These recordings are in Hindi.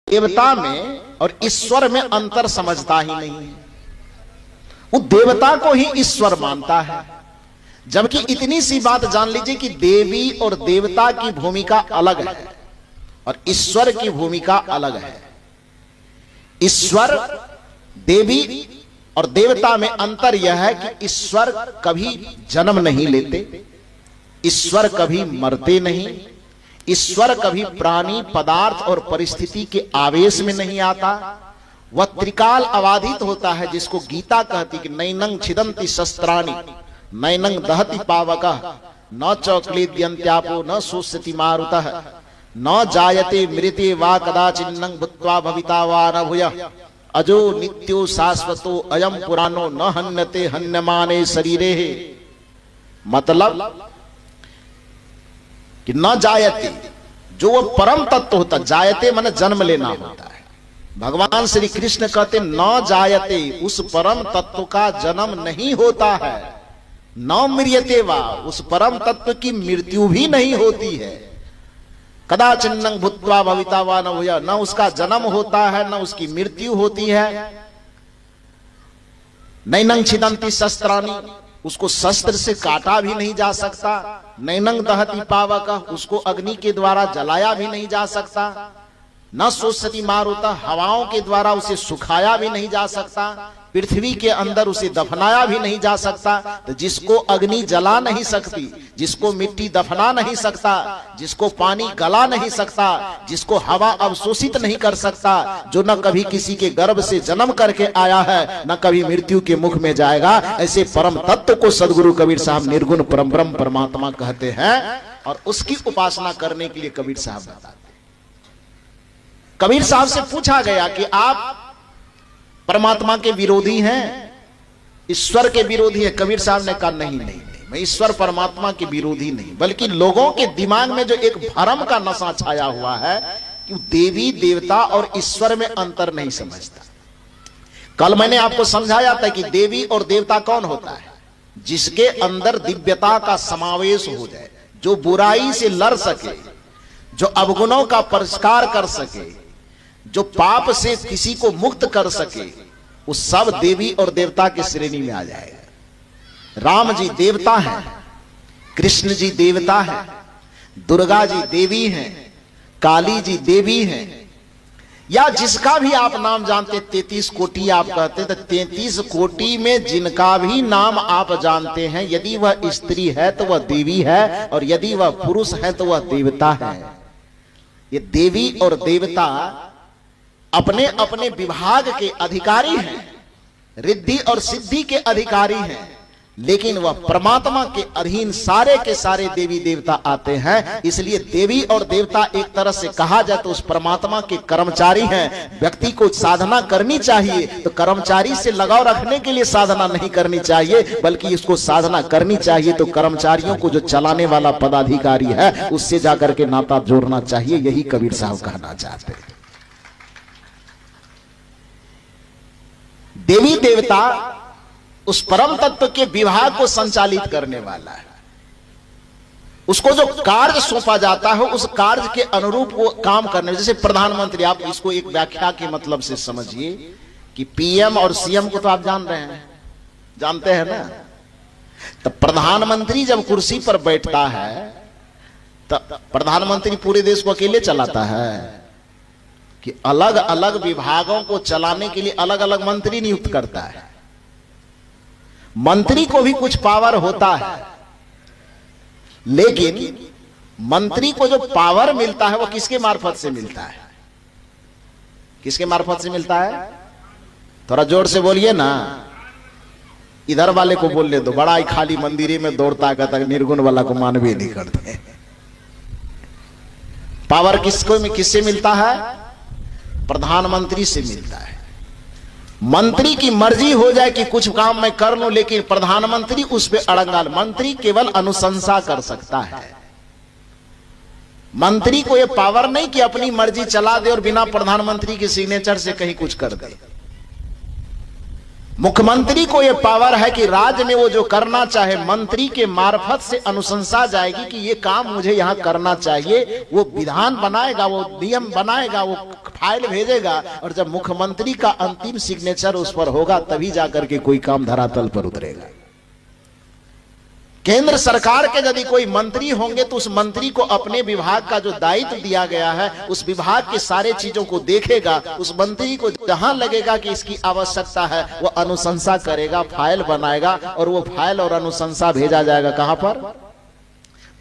देवता में और ईश्वर में अंतर समझता ही नहीं है। वो देवता को ही ईश्वर मानता है, जबकि इतनी सी बात जान लीजिए कि देवी और देवता की भूमिका अलग है और ईश्वर की भूमिका अलग है। ईश्वर, देवी और देवता में अंतर यह है कि ईश्वर कभी जन्म नहीं लेते, ईश्वर कभी मरते नहीं, ईश्वर कभी प्राणी, पदार्थ और परिस्थिति के आवेश में नहीं आता। वह त्रिकाल अबाधित होता है, जिसको गीता कहती कि नैनं छिदन्ति शस्त्राणि नैनं दहति पावकः न चक्लेद्यन्त्यापो न शोष्यति मारुतः न जायते मृते वा कदाचिन्नं भूत्वा भविता वा न भूयः अजो नित्यो शाश्वतो अयं पुराणो न हन्यते हन्यमाने शरीरे। मतलब कि न जायते, जो वो परम तत्व होता, जायते माने जन्म लेना होता है। भगवान श्री कृष्ण कहते न जायते, उस परम तत्व का जन्म नहीं होता है। न मृत्यते वा, उस परम तत्व की मृत्यु भी नहीं होती है। कदाचिन्नं भूत्वा भविता वा न भूयः, न उसका जन्म होता है न उसकी मृत्यु होती है। नैनं छिदन्ति शस्त्राणि, उसको शस्त्र से काटा भी नहीं जा सकता। नैनं दहति पावकः, उसको अग्नि के द्वारा जलाया भी नहीं जा सकता। न शोष्यति मारुतः, हवाओं के द्वारा उसे सुखाया भी नहीं जा सकता। पृथ्वी के अंदर उसे दफनाया भी नहीं जा सकता। तो जिसको अग्नि जला नहीं सकती, जिसको मिट्टी दफना नहीं सकता, जिसको पानी गला नहीं सकता, जिसको हवा अवशोषित नहीं कर सकता, जो न कभी किसी के गर्भ से जन्म करके आया है न कभी मृत्यु के मुख में जाएगा, ऐसे परम तत्व को सदगुरु कबीर साहब निर्गुण परम ब्रह्म परमात्मा कहते हैं। और उसकी उपासना करने के लिए कबीर साहब बताते। कबीर साहब से पूछा गया कि आप परमात्मा के विरोधी हैं, ईश्वर के विरोधी है? कबीर साहब ने कहा नहीं नहीं नहीं, मैं ईश्वर परमात्मा के विरोधी नहीं, बल्कि लोगों के दिमाग में जो एक भ्रम का नशा छाया हुआ है कि देवी देवता और ईश्वर में अंतर नहीं समझता। कल मैंने आपको समझाया था कि देवी और देवता कौन होता है? जिसके अंदर दिव्यता का समावेश हो जाए, जो बुराई से लड़ सके, जो अवगुणों का परिष्कार कर सके, जो पाप से किसी को मुक्त कर सके, वो सब देवी और देवता की श्रेणी में आ जाएगा। राम जी देवता हैं, कृष्ण जी देवता हैं, दुर्गा जी देवी हैं, काली जी देवी हैं, या जिसका भी आप नाम जानते, 33 कोटि आप कहते, तो 33 कोटि में जिनका भी नाम आप जानते हैं, यदि वह स्त्री है तो वह देवी है, और यदि वह पुरुष है तो वह देवता है। ये देवी और देवता अपने अपने विभाग के अधिकारी हैं, रिद्धि और सिद्धि के अधिकारी हैं, लेकिन वह परमात्मा के अधीन सारे के सारे देवी देवता आते हैं। इसलिए देवी और देवता एक तरह से कहा जाए तो उस परमात्मा के कर्मचारी हैं। व्यक्ति को साधना करनी चाहिए तो कर्मचारी से लगाव रखने के लिए साधना नहीं करनी चाहिए, बल्कि इसको साधना करनी चाहिए तो कर्मचारियों को जो चलाने वाला पदाधिकारी है उससे जाकर के नाता जोड़ना चाहिए। यही कबीर साहब कहना चाहते हैं। देवी देवता उस परम तत्व के विभाग को संचालित करने वाला है। उसको जो कार्य सौंपा जाता है उस कार्य के अनुरूप वो काम करने। जैसे प्रधानमंत्री, आप इसको एक व्याख्या के मतलब से समझिए कि पीएम और सीएम को तो आप जान रहे हैं, जानते हैं ना। तो प्रधानमंत्री जब कुर्सी पर बैठता है तो प्रधानमंत्री पूरे देश को अकेले चलाता है कि अलग अलग विभागों को चलाने के लिए अलग अलग मंत्री नियुक्त करता है। मंत्री को भी कुछ पावर होता है, लेकिन मंत्री को जो पावर मिलता है वो किसके मार्फत से मिलता है? किसके मार्फत से मिलता है? थोड़ा जोर से बोलिए ना, इधर वाले को बोलने दो, बड़ा ही खाली मंदिरे में दौड़ता है, कहता निर्गुण वाला को मानवे नहीं करते। पावर किससे मिलता है? प्रधानमंत्री से मिलता है। मंत्री की मर्जी हो जाए कि कुछ काम मैं कर लूं, लेकिन प्रधानमंत्री उस पे अड़ंगाल। मंत्री केवल अनुशंसा कर सकता है। मंत्री को यह पावर नहीं कि अपनी मर्जी चला दे और बिना प्रधानमंत्री के सिग्नेचर से कहीं कुछ कर दे। मुख्यमंत्री को यह पावर है कि राज्य में वो जो करना चाहे मंत्री के मार्फत से अनुशंसा जाएगी कि ये काम मुझे यहां करना चाहिए। वो विधान बनाएगा, वो नियम बनाएगा, वो फाइल भेजेगा, और जब मुख्यमंत्री का अंतिम सिग्नेचर उस पर होगा तभी जाकर के कोई काम धरातल पर उतरेगा। केंद्र सरकार के यदि कोई मंत्री होंगे तो उस मंत्री को अपने विभाग का जो दायित्व दिया गया है उस विभाग के सारे चीजों को देखेगा। उस मंत्री को जहां लगेगा कि इसकी आवश्यकता है वो अनुशंसा करेगा, फाइल बनाएगा, और वो फाइल और अनुशंसा भेजा जाएगा कहां पर?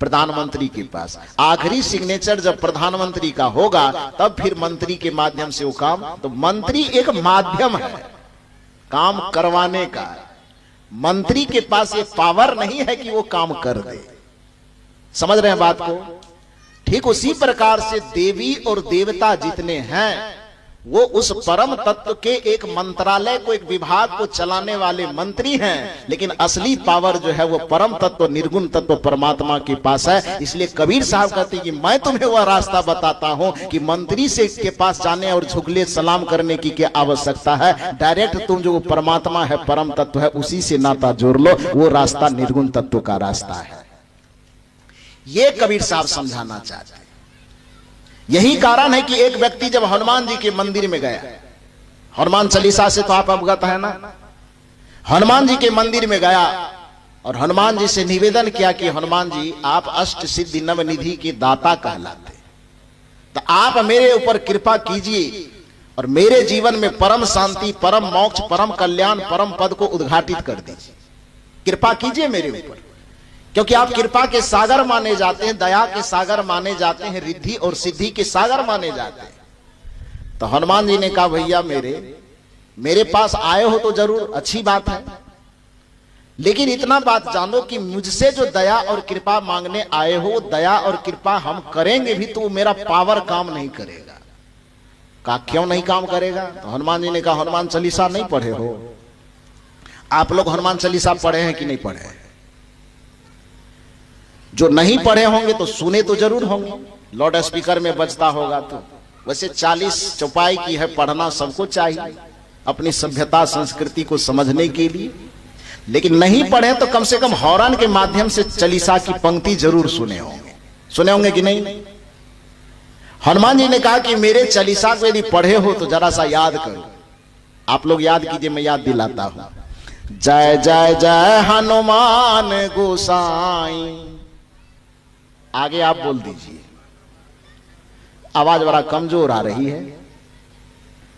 प्रधानमंत्री के पास। आखिरी सिग्नेचर जब प्रधानमंत्री का होगा तब फिर मंत्री के माध्यम से वो काम। तो मंत्री एक माध्यम है काम करवाने का। मंत्री के पास ये पावर नहीं है कि वो काम कर दे। समझ रहे हैं बात को? ठीक उसी प्रकार से देवी और देवता जितने हैं वो उस परम तत्व के एक मंत्रालय को, एक विभाग को चलाने वाले मंत्री हैं, लेकिन असली पावर जो है वो परम तत्व, निर्गुण तत्व परमात्मा के पास है। इसलिए कबीर साहब कहते हैं कि मैं तुम्हें वह रास्ता बताता हूं कि मंत्री से के पास जाने और झुकले सलाम करने की क्या आवश्यकता है। डायरेक्ट तुम जो परमात्मा है, परम तत्व है, उसी से नाता जोड़ लो। वो रास्ता निर्गुण तत्व का रास्ता है। ये कबीर साहब समझाना चाहते हैं। यही कारण है कि एक व्यक्ति जब हनुमान जी के मंदिर में गया, हनुमान चालीसा से तो आप अवगत है ना, हनुमान जी के मंदिर में गया और हनुमान जी से निवेदन किया कि हनुमान जी आप अष्ट सिद्धि नव निधि के दाता कहलाते, तो आप मेरे ऊपर कृपा कीजिए और मेरे जीवन में परम शांति, परम मोक्ष, परम कल्याण, परम पद को उद्घाटित कर दीजिए। कृपा कीजिए मेरे ऊपर, क्योंकि आप कृपा के सागर माने जाते हैं, दया के सागर माने जाते हैं, रिद्धि और सिद्धि के सागर माने जाते हैं। तो हनुमान जी ने कहा भैया मेरे पास आए हो तो जरूर अच्छी बात है, लेकिन इतना बात जानो कि मुझसे जो दया और कृपा मांगने आए हो, दया और कृपा हम करेंगे भी तो मेरा पावर काम नहीं करेगा। कहा क्यों नहीं काम करेगा? तो हनुमान जी ने कहा हनुमान चालीसा नहीं पढ़े हो? आप लोग हनुमान चालीसा पढ़े हैं कि नहीं पढ़े हैं? जो नहीं पढ़े होंगे तो सुने तो जरूर होंगे, लाउड स्पीकर में बजता होगा। तो वैसे 40 चौपाई की है, पढ़ना सबको चाहिए अपनी सभ्यता संस्कृति को समझने के लिए, लेकिन नहीं पढ़े तो कम से कम हॉर्न के माध्यम से चालीसा की पंक्ति जरूर सुने होंगे कि नहीं? हनुमान जी ने कहा कि मेरे चालीसा को यदि पढ़े हो तो जरा सा याद करो। आप लोग याद कीजिए, मैं याद दिलाता हूं। जय जय जय हनुमान गोसाई। आगे आप बोल दीजिए, आवाज बड़ा कमजोर आ रही है।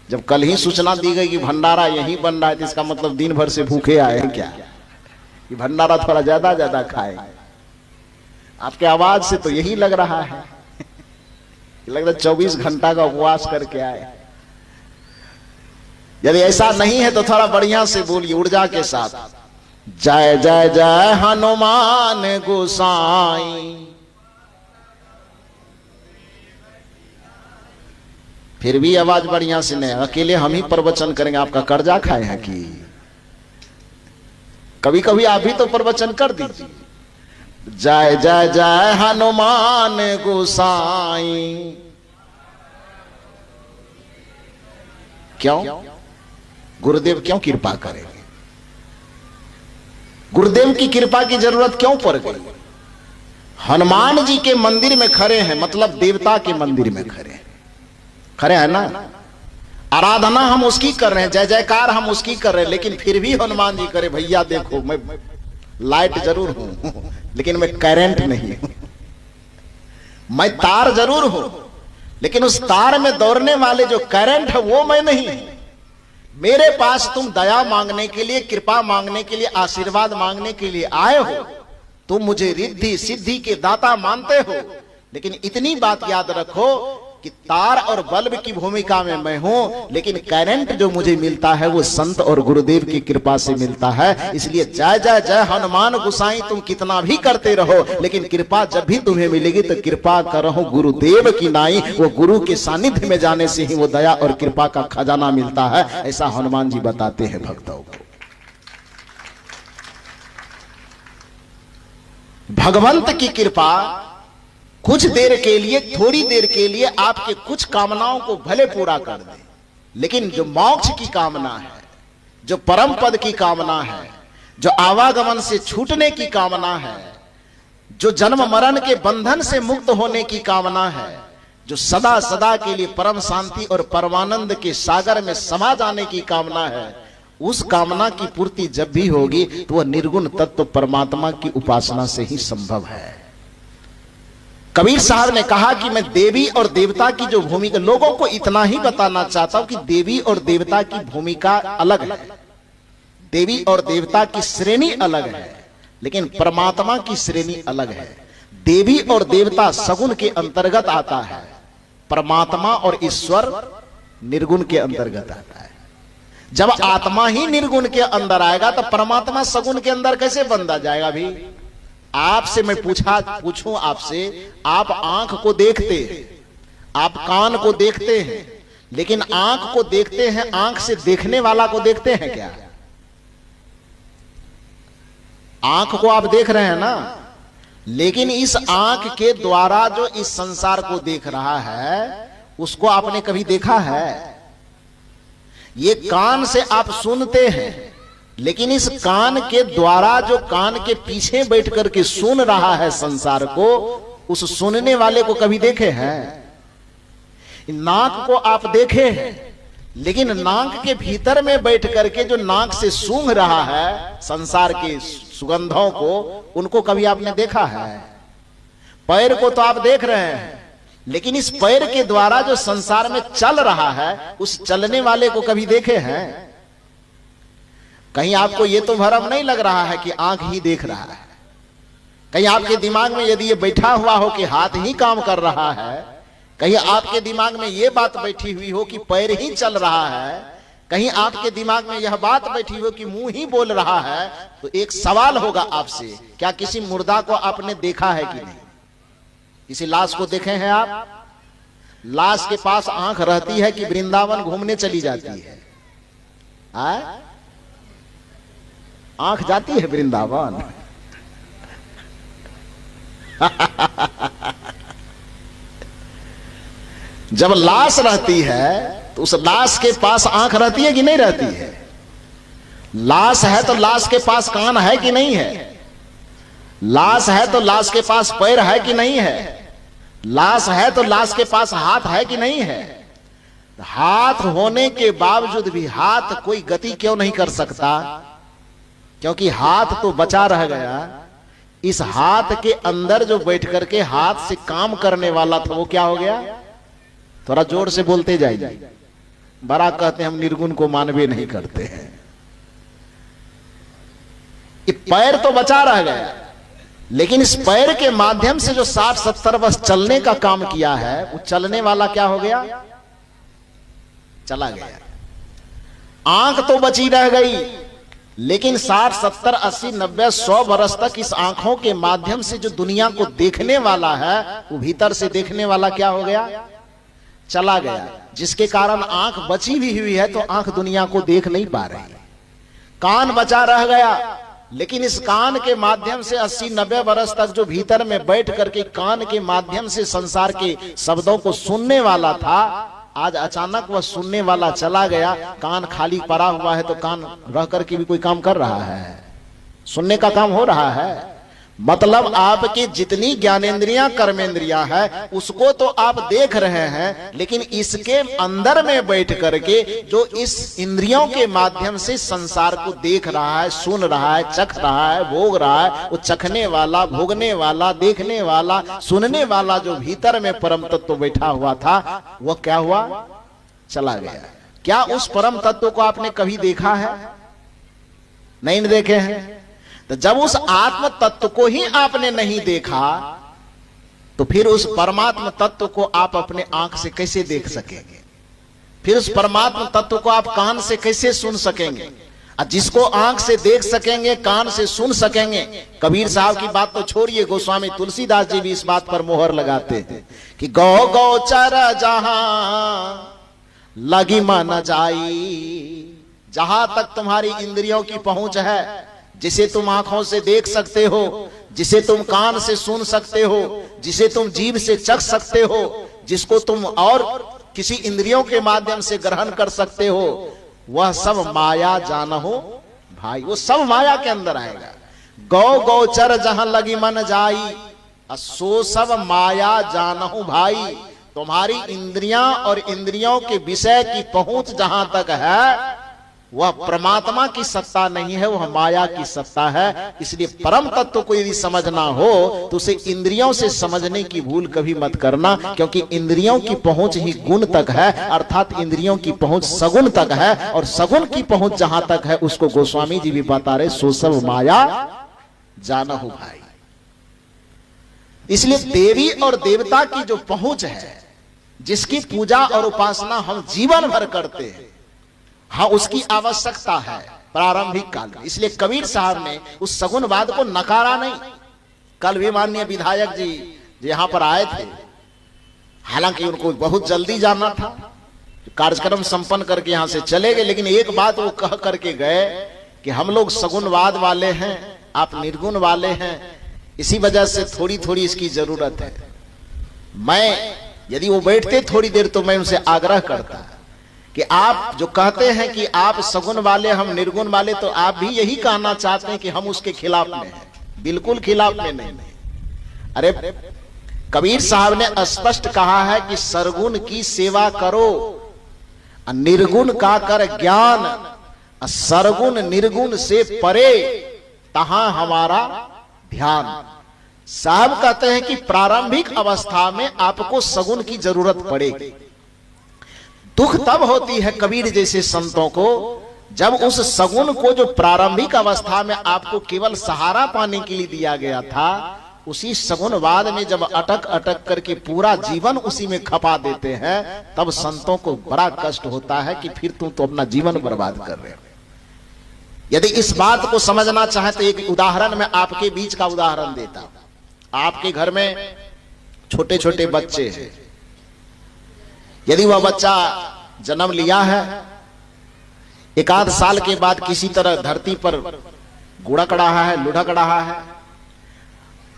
जब कल ही सूचना दी गई कि भंडारा यहीं बन रहा है तो इसका मतलब दिन भर से भूखे आए हैं क्या, कि भंडारा थोड़ा ज्यादा खाए? आपके आवाज से तो यही लग रहा है, लग रहा 24 घंटा का उपवास करके आए। यदि ऐसा नहीं है तो थोड़ा बढ़िया से बोलिए ऊर्जा के साथ, जय जय जय हनुमान गोसाई। फिर भी आवाज बढ़िया से नहीं, अकेले हम ही प्रवचन करेंगे, आपका कर्जा खाए हैं कि? कभी कभी आप भी तो प्रवचन कर दीजिए। जय जय जय हनुमान गोसाई। क्यों? गुरुदेव क्यों कृपा करेंगे? गुरुदेव की कृपा की जरूरत क्यों पड़ गई? हनुमान जी के मंदिर में खड़े हैं, मतलब देवता के मंदिर में खड़े हैं ना। आराधना हम उसकी कर रहे हैं, जय जयकार हम उसकी कर रहे हैं, लेकिन फिर भी हनुमान जी करे भैया देखो मैं लाइट जरूर हूं लेकिन मैं करंट नहीं हूं, मैं तार जरूर हूं लेकिन उस तार में दौड़ने वाले जो करंट है वो मैं नहीं हूं। मेरे पास तुम दया मांगने के लिए, कृपा मांगने के लिए, आशीर्वाद मांगने के लिए आए हो। तुम मुझे रिद्धि सिद्धि के दाता मानते हो, लेकिन इतनी बात याद रखो कि तार और बल्ब की भूमिका में मैं हूं, लेकिन करंट जो मुझे मिलता है वो संत और गुरुदेव की कृपा से मिलता है। इसलिए जय जय जय हनुमान गोसाई तुम कितना भी करते रहो, लेकिन कृपा जब भी तुम्हें मिलेगी तो कृपा करो गुरुदेव की नाई। वो गुरु के सानिध्य में जाने से ही वो दया और कृपा का खजाना मिलता है, ऐसा हनुमान जी बताते हैं भक्तों को। भगवंत की कृपा कुछ देर के लिए, थोड़ी देर के लिए आपके कुछ कामनाओं को भले पूरा कर दे, लेकिन जो मोक्ष की कामना है, जो परम पद की कामना है, जो आवागमन से छूटने की कामना है, जो जन्म मरण के बंधन से मुक्त होने की कामना है, जो सदा सदा के लिए परम शांति और परमानंद के सागर में समा जाने की कामना है, उस कामना की पूर्ति जब भी होगी तो वह निर्गुण तत्व परमात्मा की उपासना से ही संभव है। कबीर साहब ने कहा कि मैं देवी और देवता की जो भूमिका, लोगों को इतना ही बताना चाहता हूं कि देवी और देवता की भूमिका अलग है, देवी और देवता की श्रेणी अलग है, लेकिन परमात्मा की श्रेणी अलग है। देवी और देवता सगुण के अंतर्गत आता है, परमात्मा और ईश्वर निर्गुण के अंतर्गत आता है। जब आत्मा ही निर्गुण के अंदर आएगा तो परमात्मा सगुण के अंदर कैसे बंधा जाएगा? भी आपसे मैं पूछूं आपसे, आप आंख को देखते हैं, आप कान को देखते हैं, लेकिन आंख को देखते हैं, आंख से देखने वाला को देखते हैं क्या? आंख को आप देख रहे हैं ना, लेकिन इस आंख के द्वारा जो इस संसार को देख रहा है उसको आपने कभी देखा है? ये कान से आप सुनते हैं, लेकिन इस कान के द्वारा जो कान के पीछे बैठ करके सुन रहा है संसार को, उस सुनने वाले को कभी देखे हैं? नाक को आप देखे हैं, लेकिन नाक के भीतर में बैठ करके जो नाक से सूंघ रहा है संसार के सुगंधों को, उनको कभी आपने देखा है? पैर को तो आप देख रहे हैं, लेकिन इस पैर के द्वारा जो संसार में चल रहा है उस चलने वाले को कभी देखे हैं? कहीं आपको ये तो भ्रम नहीं लग रहा है कि आंख ही देख रहा है? कहीं आपके दिमाग में यदि ये बैठा हुआ हो कि हाथ ही काम कर रहा है, कहीं आपके दिमाग में ये बात बैठी हुई हो कि पैर ही चल रहा है, कहीं आपके दिमाग में यह बात बैठी हो कि मुंह ही बोल रहा है, तो एक सवाल होगा आपसे, क्या किसी मुर्दा को आपने देखा है कि नहीं? किसी लाश को देखे हैं आप? लाश के पास आंख रहती है कि वृंदावन घूमने चली जाती है? आंख जाती है वृंदावन। जब लाश रहती है तो उस लाश के पास आंख रहती है कि नहीं रहती है? लाश है तो लाश के पास कान है कि नहीं है? लाश है तो लाश के पास पैर है कि नहीं है? लाश है तो लाश के पास हाथ है कि नहीं है? हाथ होने के बावजूद भी हाथ कोई गति क्यों नहीं कर सकता? क्योंकि हाथ तो बचा रह गया। इस हाथ के अंदर जो बैठ करके हाथ से काम करने वाला था वो क्या हो गया? थोड़ा जोर से बोलते जाइए। बड़ा कहते हैं हम निर्गुण को मानवे नहीं करते हैं। ये पैर तो बचा रह गया, लेकिन इस पैर के माध्यम से जो 60-70 वर्ष चलने का काम किया है वो चलने वाला क्या हो गया? चला गया। आंख तो बची रह गई, लेकिन 60, 70, 80, 90, 100 वर्ष तक इस आंखों के माध्यम से जो दुनिया को देखने वाला है वो भीतर से देखने वाला क्या हो गया? चला गया। जिसके कारण आंख बची भी हुई है तो आंख दुनिया को देख नहीं पा रही। कान बचा रह गया, लेकिन इस कान के माध्यम से 80-90 वर्ष तक जो भीतर में बैठ करके कान के माध्यम से संसार के शब्दों को सुनने वाला था, आज अचानक वह सुनने वाला चला गया। कान खाली पड़ा हुआ है तो कान रह करके भी कोई काम कर रहा है? सुनने का काम हो रहा है। मतलब आपकी जितनी ज्ञानेंद्रियां कर्मेंद्रियां है उसको तो आप देख रहे हैं, लेकिन इसके अंदर में बैठ करके जो इस इंद्रियों के माध्यम से संसार को देख रहा है, सुन रहा है, चख रहा है, भोग रहा है, वो चखने वाला, भोगने वाला, देखने वाला, सुनने वाला जो भीतर में परम तत्व बैठा हुआ था वह क्या हुआ? चला गया। क्या उस परम तत्व को आपने कभी देखा है? नहीं देखे हैं। तो जब उस आत्म तत्व को ही आपने नहीं देखा तो फिर उस परमात्म तत्व को आप अपने आंख से कैसे देख सकेंगे? फिर उस परमात्म तत्व को आप कान से कैसे सुन सकेंगे? और जिसको आंख से देख सकेंगे, कान से सुन सकेंगे, कबीर साहब की बात तो छोड़िए, गोस्वामी तुलसीदास जी भी इस बात पर मोहर लगाते हैं कि गौ गौ चर जहां लगी मन जाई। जहां तक तुम्हारी इंद्रियों की पहुंच है, जिसे तुम आंखों से देख सकते हो, जिसे तुम कान से सुन सकते हो, जिसे तुम जीभ से चख सकते हो, जिसको तुम और किसी इंद्रियों के माध्यम से ग्रहण कर सकते हो, वह सब माया जानहु भाई। वो सब माया के अंदर आएगा। गौ गौचर जहां लगी मन जाई, सो सब माया जानहु भाई। तुम्हारी इंद्रियां और इंद्रियों के विषय की पहुंच जहां तक है, वह परमात्मा की सत्ता नहीं है, वह माया की सत्ता है। इसलिए परम तत्व को यदि समझना हो तो उसे इंद्रियों से समझने की भूल कभी मत करना, क्योंकि इंद्रियों की पहुंच ही गुण तक है, अर्थात इंद्रियों की पहुंच सगुण तक है, और सगुण की पहुंच जहां तक है उसको गोस्वामी जी भी बता रहे, सो सब माया जानहु भाई। इसलिए देवी और देवता की जो पहुंच है, जिसकी पूजा और उपासना हम जीवन भर करते हैं, हाँ, उसकी आवश्यकता है प्रारंभिक काल में। इसलिए कबीर साहब ने उस सगुनवाद को नकारा नहीं। कल भी माननीय विधायक जी यहां पर आए थे, हालांकि उनको बहुत जल्दी जाना था, कार्यक्रम संपन्न करके यहां से चले गए, लेकिन एक बात वो कह करके गए कि हम लोग सगुनवाद वाले हैं, आप निर्गुण वाले हैं, इसी वजह से थोड़ी थोड़ी इसकी जरूरत है। मैं यदि वो बैठते थोड़ी देर तो मैं उनसे आग्रह करता कि आप जो कहते हैं कि आप सगुन वाले हम निर्गुण वाले, तो आप भी यही कहना चाहते हैं कि हम उसके खिलाफ में हैं। बिल्कुल खिलाफ में नहीं। अरे कबीर साहब ने स्पष्ट कहा है कि सरगुण की सेवा करो, निर्गुण का कर ज्ञान, सरगुण निर्गुण से परे तहां हमारा ध्यान। साहब कहते हैं कि प्रारंभिक अवस्था में आपको सगुण की जरूरत पड़ेगी। दुख तब होती है कबीर जैसे संतों को, जब उस सगुण को जो प्रारंभिक अवस्था में आपको केवल सहारा पाने के लिए दिया गया था, उसी सगुणवाद में जब अटक अटक करके पूरा जीवन उसी में खपा देते हैं, तब संतों को बड़ा कष्ट होता है कि फिर तुम तो अपना जीवन बर्बाद कर रहे हो। यदि इस बात को समझना चाहे तो एक उदाहरण मैं आपके बीच का उदाहरण देता हूं। आपके घर में छोटे छोटे बच्चे हैं, यदि वह बच्चा जन्म लिया है, एक आध साल के बाद किसी तरह धरती पर गुड़क रहा है, लुढ़क रहा है,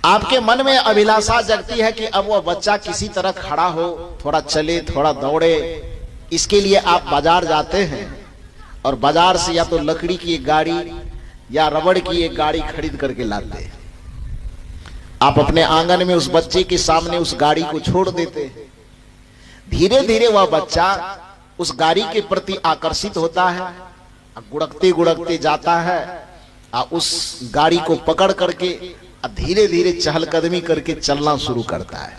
आपके मन में अभिलाषा जगती है कि अब वह बच्चा किसी तरह खड़ा हो, थोड़ा चले, थोड़ा दौड़े। इसके लिए आप बाजार जाते हैं और बाजार से या तो लकड़ी की एक गाड़ी या रबड़ की एक गाड़ी खरीद करके लाते हैं। आप अपने आंगन में उस बच्चे के सामने उस गाड़ी को छोड़ देते हैं। धीरे धीरे वह बच्चा उस गाड़ी के प्रति आकर्षित होता है, गुड़कते गुड़कते जाता है, उस गाड़ी को पकड़ करके धीरे धीरे चहलकदमी करके चलना शुरू करता है।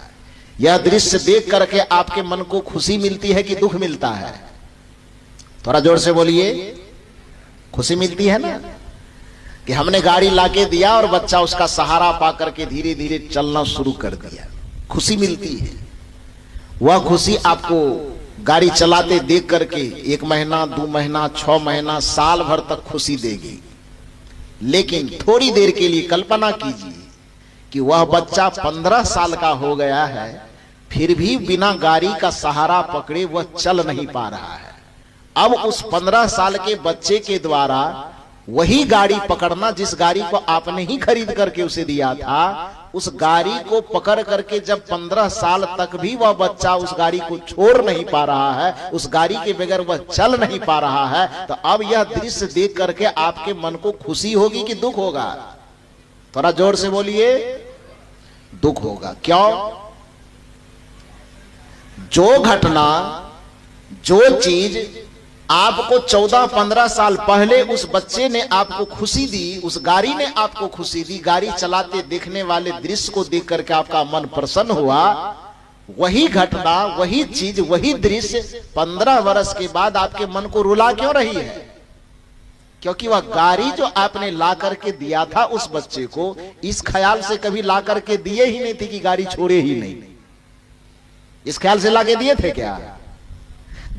यह दृश्य देख करके आपके मन को खुशी मिलती है कि दुख मिलता है? थोड़ा जोर से बोलिए। खुशी मिलती है ना, कि हमने गाड़ी लाके दिया और बच्चा उसका सहारा पा करके धीरे धीरे चलना शुरू कर दिया। खुशी मिलती है। वह खुशी आपको गाड़ी चलाते देख करके 1 महीना, 2 महीना, 6 महीना, साल भर तक खुशी देगी। लेकिन थोड़ी देर के लिए कल्पना कीजिए कि वह बच्चा 15 साल का हो गया है, फिर भी बिना गाड़ी का सहारा पकड़े वह चल नहीं पा रहा है। अब उस 15 साल के बच्चे के द्वारा वही गाड़ी पकड़ना, जिस गाड़ी को आपने ही खरीद करके उसे दिया था, उस गाड़ी को पकड़ करके जब 15 साल तक भी वह बच्चा उस गाड़ी को छोड़ नहीं पा रहा है, उस गाड़ी के बगैर वह चल नहीं पा रहा है, तो अब यह दृश्य देख करके आपके मन को खुशी होगी कि दुख होगा? थोड़ा जोर से बोलिए। दुख होगा। क्यों? जो घटना, जो चीज आपको 14-15 साल पहले उस बच्चे ने आपको खुशी दी, उस गाड़ी ने आपको खुशी दी, गाड़ी चलाते देखने वाले दृश्य को देख करके आपका मन प्रसन्न हुआ, वही घटना, वही चीज, वही दृश्य 15 वर्ष के बाद आपके मन को रुला क्यों रही है? क्योंकि वह गाड़ी जो आपने ला करके दिया था उस बच्चे को, इस ख्याल से कभी ला करके दिए ही नहीं थे कि गाड़ी छोड़े ही नहीं। इस ख्याल से ला के दिए थे क्या?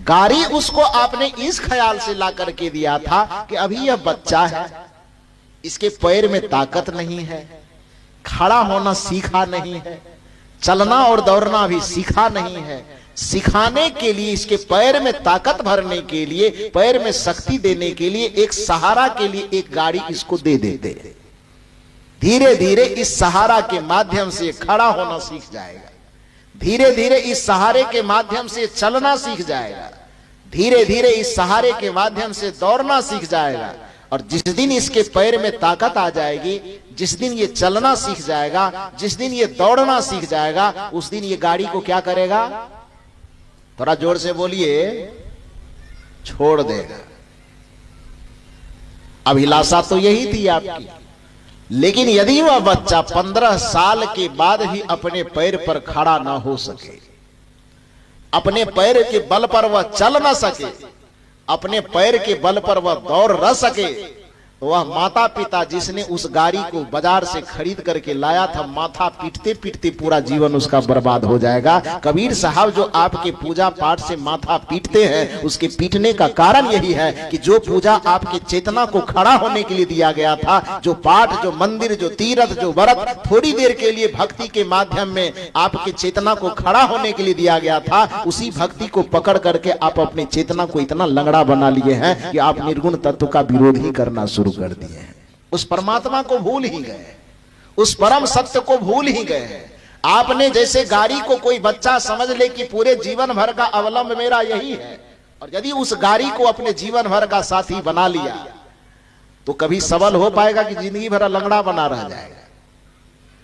गाड़ी उसको आपने इस ख्याल से ला करके दिया था कि अभी यह बच्चा है, इसके पैर में ताकत नहीं है, खड़ा होना सीखा नहीं है, चलना और दौड़ना भी सीखा नहीं है। सिखाने के लिए, इसके पैर में ताकत भरने के लिए, पैर में शक्ति देने के लिए, एक सहारा के लिए एक गाड़ी इसको दे देते। धीरे धीरे इस सहारा के माध्यम से खड़ा होना सीख जाएगा, धीरे धीरे इस सहारे के माध्यम से चलना सीख जाएगा, धीरे धीरे इस सहारे के माध्यम से दौड़ना सीख जाएगा। और जिस दिन इसके पैर में ताकत आ जाएगी, जिस दिन ये चलना सीख जाएगा, जिस दिन ये दौड़ना सीख जाएगा, उस दिन ये गाड़ी को क्या करेगा? थोड़ा जोर से बोलिए, छोड़ देगा। अभिलाषा तो यही थी आपकी। लेकिन यदि वह बच्चा 15 साल के बाद भी अपने पैर पर खड़ा ना हो सके, अपने पैर के बल पर वह चल ना सके, अपने पैर के बल पर वह दौड़ रह सके, वह माता पिता जिसने उस गाड़ी को बाजार से खरीद करके लाया था, माथा पीटते पीटते पूरा जीवन उसका बर्बाद हो जाएगा। कबीर साहब जो आपके पूजा पाठ से माथा पीटते हैं, उसके पीटने का कारण यही है कि जो पूजा आपके चेतना को खड़ा होने के लिए दिया गया था, जो पाठ, जो मंदिर, जो तीर्थ, जो व्रत थोड़ी देर के लिए भक्ति के माध्यम में आपके चेतना को खड़ा होने के लिए दिया गया था, उसी भक्ति को पकड़ करके आप अपनी चेतना को इतना लंगड़ा बना लिए हैं कि आप निर्गुण तत्व का विरोध ही करना शुरू कर दिए हैं। उस परमात्मा को भूल ही गए, उस परम सत्य को भूल ही गए। आपने जैसे गाड़ी को कोई बच्चा समझ ले कि पूरे जीवन भर का अवलंब मेरा यही है, और यदि उस गाड़ी को अपने जीवन भर का साथी बना लिया तो कभी सबल हो पाएगा कि जिंदगी भर लंगड़ा बना रह जाएगा?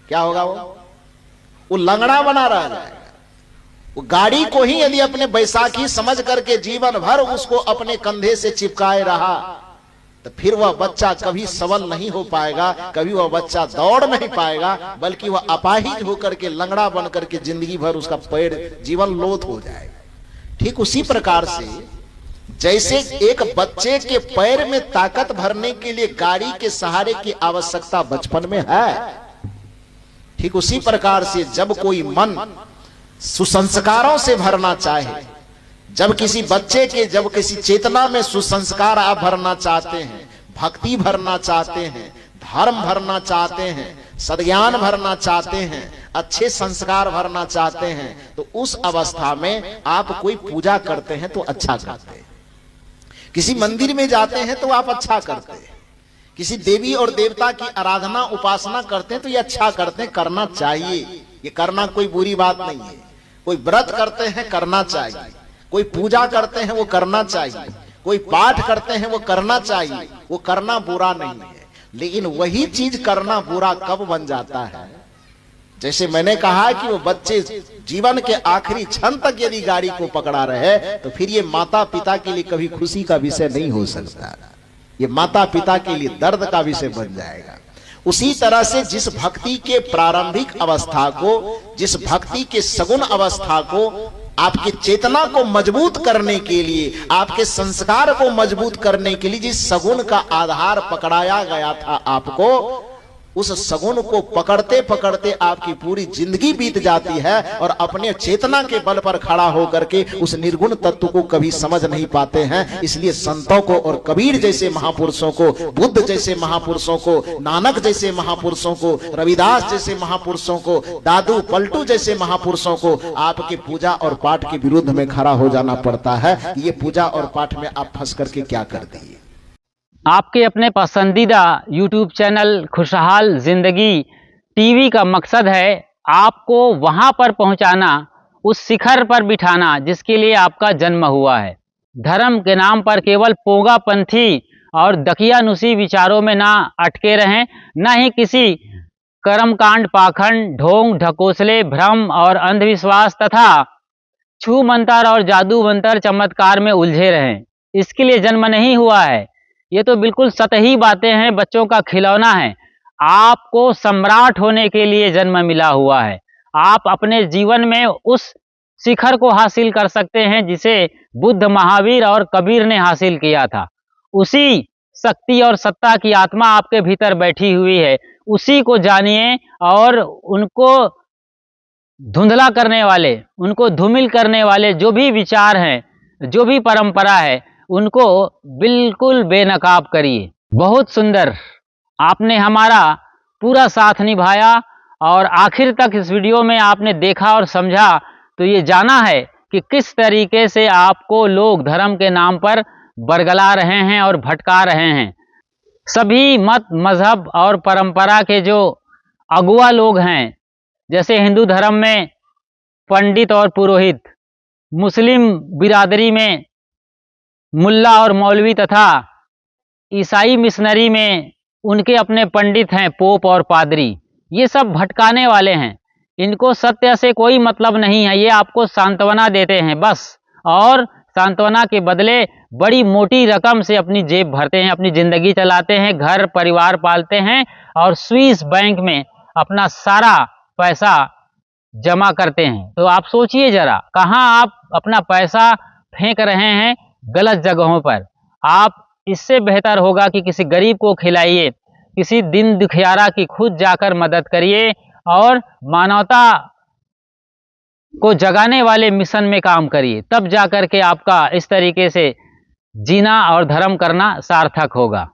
क्या होगा? वो लंगड़ा बना रह जाएगा। वो गाड़ी को ही यदि अपने बैसाखी समझ करके जीवन भर उसको अपने कंधे से चिपकाए रहा, तो फिर वह बच्चा कभी सबल नहीं हो पाएगा, कभी वह बच्चा दौड़ नहीं पाएगा, बल्कि वह अपाहिज होकर के लंगड़ा बन करके जिंदगी भर उसका पैर जीवन लोथ हो जाएगा। ठीक उसी प्रकार से जैसे एक बच्चे के पैर में ताकत भरने के लिए गाड़ी के सहारे की आवश्यकता बचपन में है, ठीक उसी प्रकार से जब कोई मन सुसंस्कारों से भरना चाहे, जब किसी बच्चे के, जब किसी चेतना में सुसंस्कार आप भरना चाहते हैं, भक्ति भरना चाहते हैं, धर्म भरना चाहते हैं, सद्ज्ञान भरना चाहते हैं, अच्छे संस्कार भरना चाहते हैं, तो उस अवस्था में आप कोई पूजा करते हैं तो अच्छा करते हैं, किसी मंदिर में जाते हैं तो आप अच्छा करते हैं, किसी देवी और देवता की आराधना उपासना करते हैं तो ये अच्छा करते हैं, करना चाहिए, ये करना कोई बुरी बात नहीं है। कोई व्रत करते हैं, करना चाहिए, कोई पूजा करते हैं वो करना चाहिए, कोई पाठ करते हैं वो करना चाहिए, वो करना बुरा नहीं है। लेकिन वही चीज करना बुरा कब बन जाता है? जैसे मैंने कहा कि वो बच्चे जीवन के आखिरी क्षण तक यदि गाड़ी को पकड़ा रहे तो फिर ये माता पिता के लिए कभी खुशी का विषय नहीं हो सकता, ये माता पिता के लिए दर्द का विषय बन जाएगा। उसी तरह से जिस भक्ति के प्रारंभिक अवस्था को, जिस भक्ति के सगुण अवस्था को आपकी चेतना को मजबूत करने के लिए, आपके संस्कार को मजबूत करने के लिए जिस सगुण का आधार पकड़ाया गया था आपको, उस सगुण को पकड़ते पकड़ते आपकी पूरी जिंदगी बीत जाती है और अपने चेतना के बल पर खड़ा होकर के उस निर्गुण तत्व को कभी समझ नहीं पाते हैं। इसलिए संतों को और कबीर जैसे महापुरुषों को, बुद्ध जैसे महापुरुषों को, नानक जैसे महापुरुषों को, रविदास जैसे महापुरुषों को, दादू पलटू जैसे महापुरुषों को आपके पूजा और पाठ के विरुद्ध में खड़ा हो जाना पड़ता है। ये पूजा और पाठ में आप फंस करके क्या कर दिए। आपके अपने पसंदीदा YouTube चैनल खुशहाल जिंदगी टीवी का मकसद है आपको वहां पर पहुंचाना, उस शिखर पर बिठाना जिसके लिए आपका जन्म हुआ है। धर्म के नाम पर केवल पोंगापंथी और दकियानुसी विचारों में ना अटके रहें, न ही किसी कर्मकांड, पाखंड, ढोंग ढकोसले, भ्रम और अंधविश्वास तथा छू मंतर और जादू मंतर चमत्कार में उलझे रहें। इसके लिए जन्म नहीं हुआ है। ये तो बिल्कुल सतही बातें हैं, बच्चों का खिलौना है। आपको सम्राट होने के लिए जन्म मिला हुआ है। आप अपने जीवन में उस शिखर को हासिल कर सकते हैं जिसे बुद्ध, महावीर और कबीर ने हासिल किया था। उसी शक्ति और सत्ता की आत्मा आपके भीतर बैठी हुई है, उसी को जानिए और उनको धुंधला करने वाले, उनको धूमिल करने वाले जो भी विचार हैं, जो भी परंपरा है, उनको बिल्कुल बेनकाब करिए। बहुत सुंदर आपने हमारा पूरा साथ निभाया और आखिर तक इस वीडियो में आपने देखा और समझा तो ये जाना है कि किस तरीके से आपको लोग धर्म के नाम पर बरगला रहे हैं और भटका रहे हैं। सभी मत, मजहब और परंपरा के जो अगुआ लोग हैं, जैसे हिंदू धर्म में पंडित और पुरोहित, मुस्लिम बिरादरी में मुल्ला और मौलवी तथा ईसाई मिशनरी में उनके अपने पंडित हैं, पोप और पादरी। ये सब भटकाने वाले हैं, इनको सत्य से कोई मतलब नहीं है। ये आपको सांत्वना देते हैं बस, और सांत्वना के बदले बड़ी मोटी रकम से अपनी जेब भरते हैं, अपनी ज़िंदगी चलाते हैं, घर परिवार पालते हैं और स्विस बैंक में अपना सारा पैसा जमा करते हैं। तो आप सोचिए ज़रा, कहाँ आप अपना पैसा फेंक रहे हैं? गलत जगहों पर। आप इससे बेहतर होगा कि किसी गरीब को खिलाइए, किसी दिन दुखियारा की खुद जाकर मदद करिए और मानवता को जगाने वाले मिशन में काम करिए, तब जाकर के आपका इस तरीके से जीना और धर्म करना सार्थक होगा।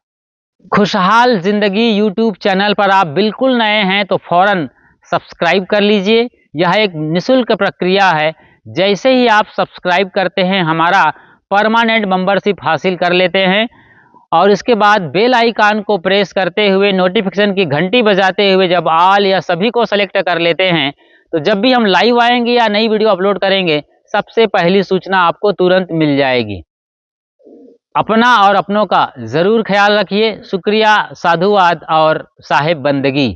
खुशहाल जिंदगी यूट्यूब चैनल पर आप बिल्कुल नए हैं तो फौरन सब्सक्राइब कर लीजिए। यह एक निःशुल्क प्रक्रिया है। जैसे ही आप सब्सक्राइब करते हैं, हमारा परमानेंट मेंबरशिप हासिल कर लेते हैं और इसके बाद बेल आइकन को प्रेस करते हुए, नोटिफिकेशन की घंटी बजाते हुए जब ऑल या सभी को सेलेक्ट कर लेते हैं, तो जब भी हम लाइव आएंगे या नई वीडियो अपलोड करेंगे, सबसे पहली सूचना आपको तुरंत मिल जाएगी। अपना और अपनों का ज़रूर ख्याल रखिए। शुक्रिया, साधुवाद और साहिब बंदगी।